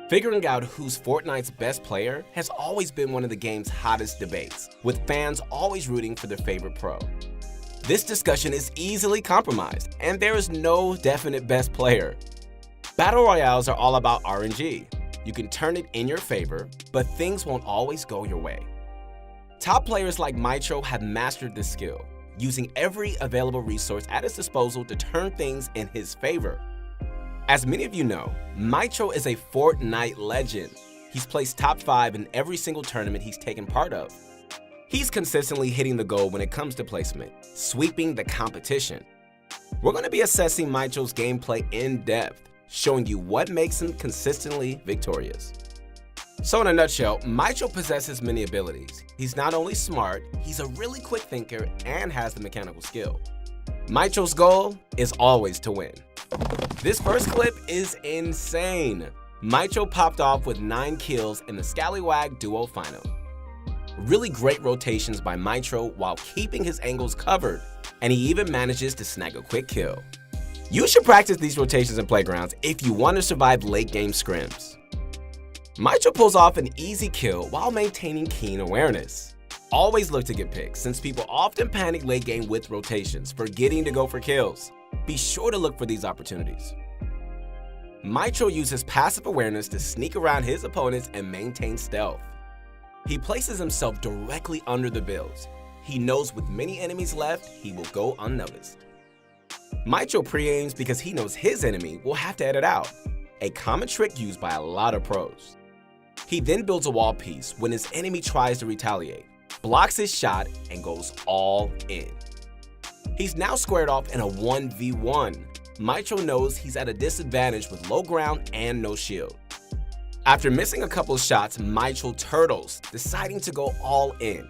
Figuring out who's Fortnite's best player has always been one of the game's hottest debates, with fans always rooting for their favorite pro. This discussion is easily compromised, and there is no definite best player. Battle Royales are all about RNG. You can turn it in your favor, but things won't always go your way. Top players like Mitr0 have mastered this skill, using every available resource at his disposal to turn things in his favor. As many of you know, Mitr0 is a Fortnite legend. He's placed top 5 in every single tournament he's taken part of. He's consistently hitting the goal when it comes to placement, sweeping the competition. We're going to be assessing Mitr0's gameplay in depth, showing you what makes him consistently victorious. So in a nutshell, Mitr0 possesses many abilities. He's not only smart, he's a really quick thinker and has the mechanical skill. Mitr0's goal is always to win. This first clip is insane. Mitr0 popped off with 9 kills in the Scallywag Duo Final. Really great rotations by Mitr0 while keeping his angles covered, and he even manages to snag a quick kill. You should practice these rotations in playgrounds if you want to survive late game scrims. Mitr0 pulls off an easy kill while maintaining keen awareness. Always look to get picks, since people often panic late game with rotations, forgetting to go for kills. Be sure to look for these opportunities. Mitr0 uses passive awareness to sneak around his opponents and maintain stealth. He places himself directly under the builds. He knows with many enemies left, he will go unnoticed. Mitr0 pre-aims because he knows his enemy will have to edit out, a common trick used by a lot of pros. He then builds a wall piece when his enemy tries to retaliate, blocks his shot, and goes all in. He's now squared off in a 1v1. Mitr0 knows he's at a disadvantage with low ground and no shield. After missing a couple shots, Mitr0 turtles, deciding to go all in.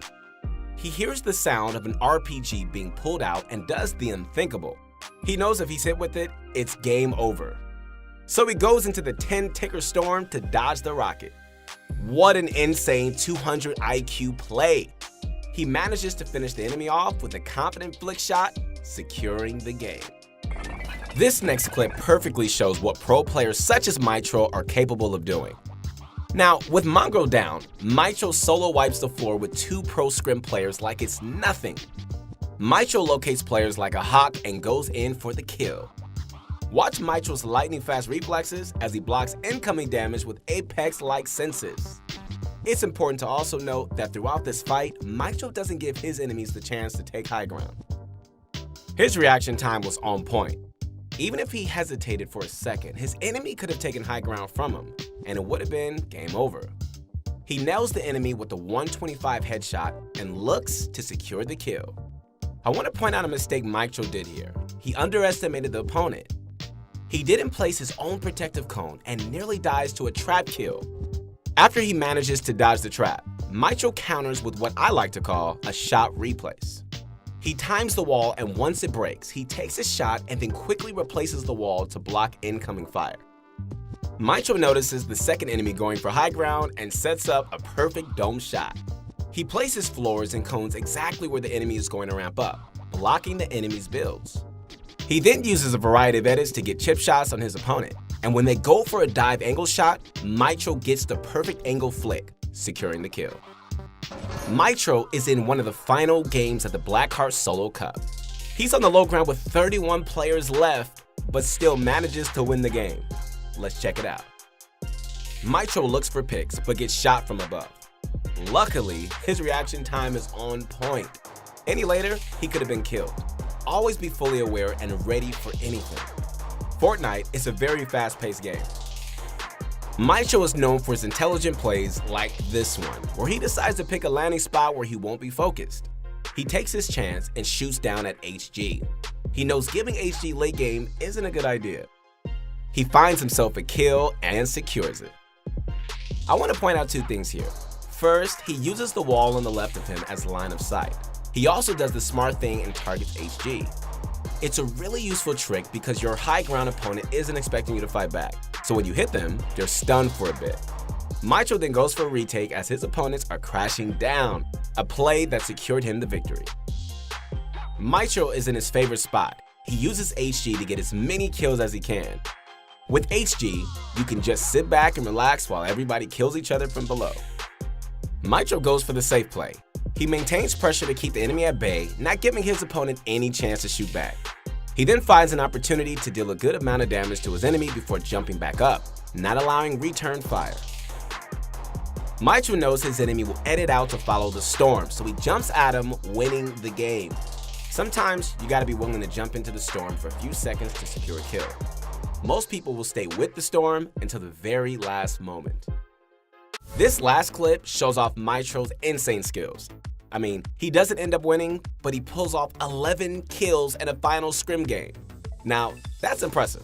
He hears the sound of an RPG being pulled out and does the unthinkable. He knows if he's hit with it, it's game over. So he goes into the 10-ticker storm to dodge the rocket. What an insane 200 IQ play! He manages to finish the enemy off with a confident flick shot, securing the game. This next clip perfectly shows what pro players such as Mitr0 are capable of doing. Now, with Mongrel down, Mitr0 solo wipes the floor with 2 pro scrim players like it's nothing. Mitr0 locates players like a hawk and goes in for the kill. Watch Mitr0's lightning-fast reflexes as he blocks incoming damage with Apex-like senses. It's important to also note that throughout this fight, Mitr0 doesn't give his enemies the chance to take high ground. His reaction time was on point. Even if he hesitated for a second, his enemy could have taken high ground from him, and it would have been game over. He nails the enemy with a 125 headshot and looks to secure the kill. I want to point out a mistake Mitr0 did here. He underestimated the opponent. He didn't place his own protective cone and nearly dies to a trap kill. After he manages to dodge the trap, Mitr0 counters with what I like to call a shot replace. He times the wall, and once it breaks, he takes a shot and then quickly replaces the wall to block incoming fire. Mitr0 notices the second enemy going for high ground and sets up a perfect dome shot. He places floors and cones exactly where the enemy is going to ramp up, blocking the enemy's builds. He then uses a variety of edits to get chip shots on his opponent, and when they go for a dive angle shot, Mitr0 gets the perfect angle flick, securing the kill. Mitr0 is in one of the final games of the Blackheart Solo Cup. He's on the low ground with 31 players left, but still manages to win the game. Let's check it out. Mitr0 looks for picks, but gets shot from above. Luckily, his reaction time is on point. Any later, he could have been killed. Always be fully aware and ready for anything. Fortnite is a very fast-paced game. Mitr0 is known for his intelligent plays like this one, where he decides to pick a landing spot where he won't be focused. He takes his chance and shoots down at HG. He knows giving HG late game isn't a good idea. He finds himself a kill and secures it. I want to point out 2 things here. First, he uses the wall on the left of him as line of sight. He also does the smart thing and targets HG. It's a really useful trick because your high ground opponent isn't expecting you to fight back, so when you hit them, they're stunned for a bit. Mitr0 then goes for a retake as his opponents are crashing down, a play that secured him the victory. Mitr0 is in his favorite spot. He uses HG to get as many kills as he can. With HG, you can just sit back and relax while everybody kills each other from below. Mitr0 goes for the safe play. He maintains pressure to keep the enemy at bay, not giving his opponent any chance to shoot back. He then finds an opportunity to deal a good amount of damage to his enemy before jumping back up, not allowing return fire. Mitr0 knows his enemy will edit out to follow the storm, so he jumps at him, winning the game. Sometimes you gotta be willing to jump into the storm for a few seconds to secure a kill. Most people will stay with the storm until the very last moment. This last clip shows off Mitr0's insane skills. I mean, he doesn't end up winning, but he pulls off 11 kills in a final scrim game. Now, that's impressive.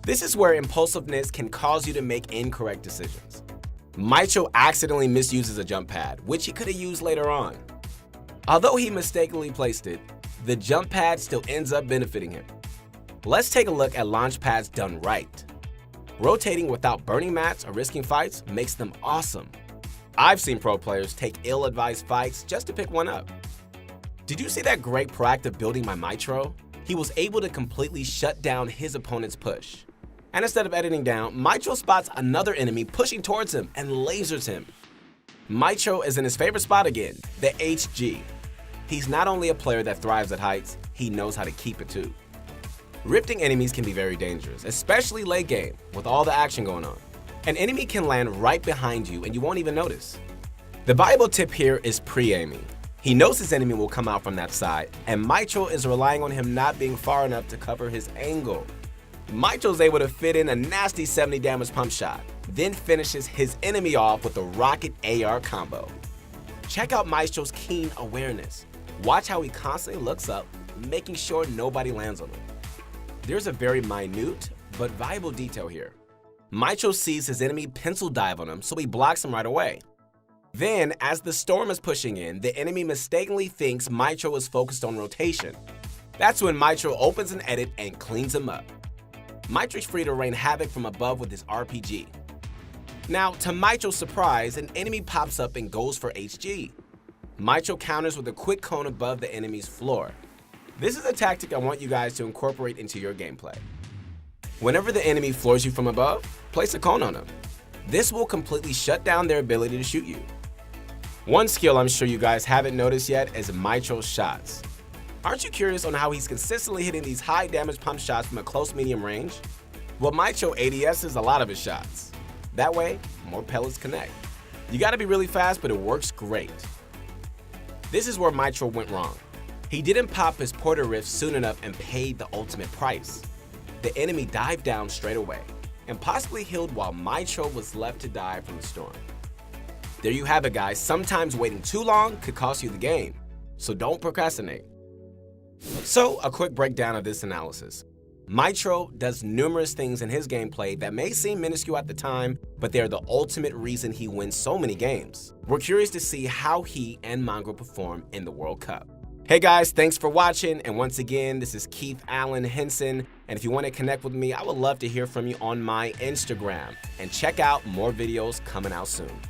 This is where impulsiveness can cause you to make incorrect decisions. Mitr0 accidentally misuses a jump pad, which he could have used later on. Although he mistakenly placed it, the jump pad still ends up benefiting him. Let's take a look at launch pads done right. Rotating without burning mats or risking fights makes them awesome. I've seen pro players take ill-advised fights just to pick one up. Did you see that great proactive building by Mitr0? He was able to completely shut down his opponent's push. And instead of editing down, Mitr0 spots another enemy pushing towards him and lasers him. Mitr0 is in his favorite spot again, the HG. He's not only a player that thrives at heights, he knows how to keep it too. Rifting enemies can be very dangerous, especially late game with all the action going on. An enemy can land right behind you and you won't even notice. The valuable tip here is pre-aiming. He knows his enemy will come out from that side, and Mitr0 is relying on him not being far enough to cover his angle. Mitr0 is able to fit in a nasty 70 damage pump shot, then finishes his enemy off with a rocket AR combo. Check out Mitr0's keen awareness. Watch how he constantly looks up, making sure nobody lands on him. There's a very minute but valuable detail here. Mitr0 sees his enemy pencil dive on him, so he blocks him right away. Then, as the storm is pushing in, the enemy mistakenly thinks Mitr0 is focused on rotation. That's when Mitr0 opens an edit and cleans him up. Mitr0 is free to rain havoc from above with his RPG. Now, to Mitr0's surprise, an enemy pops up and goes for HG. Mitr0 counters with a quick cone above the enemy's floor. This is a tactic I want you guys to incorporate into your gameplay. Whenever the enemy floors you from above, place a cone on them. This will completely shut down their ability to shoot you. One skill I'm sure you guys haven't noticed yet is Mitr0's shots. Aren't you curious on how he's consistently hitting these high damage pump shots from a close medium range? Well, Mitr0 ADSs a lot of his shots. That way, more pellets connect. You gotta be really fast, but it works great. This is where Mitr0 went wrong. He didn't pop his Porter Rift soon enough and paid the ultimate price. The enemy dived down straight away and possibly healed while Mitr0 was left to die from the storm. There you have it, guys. Sometimes waiting too long could cost you the game, so don't procrastinate. So, a quick breakdown of this analysis. Mitr0 does numerous things in his gameplay that may seem minuscule at the time, but they're the ultimate reason he wins so many games. We're curious to see how he and Mitr0 perform in the World Cup. Hey guys, thanks for watching, and once again, this is Keith Allen Henson, and if you want to connect with me, I would love to hear from you on my Instagram, and check out more videos coming out soon.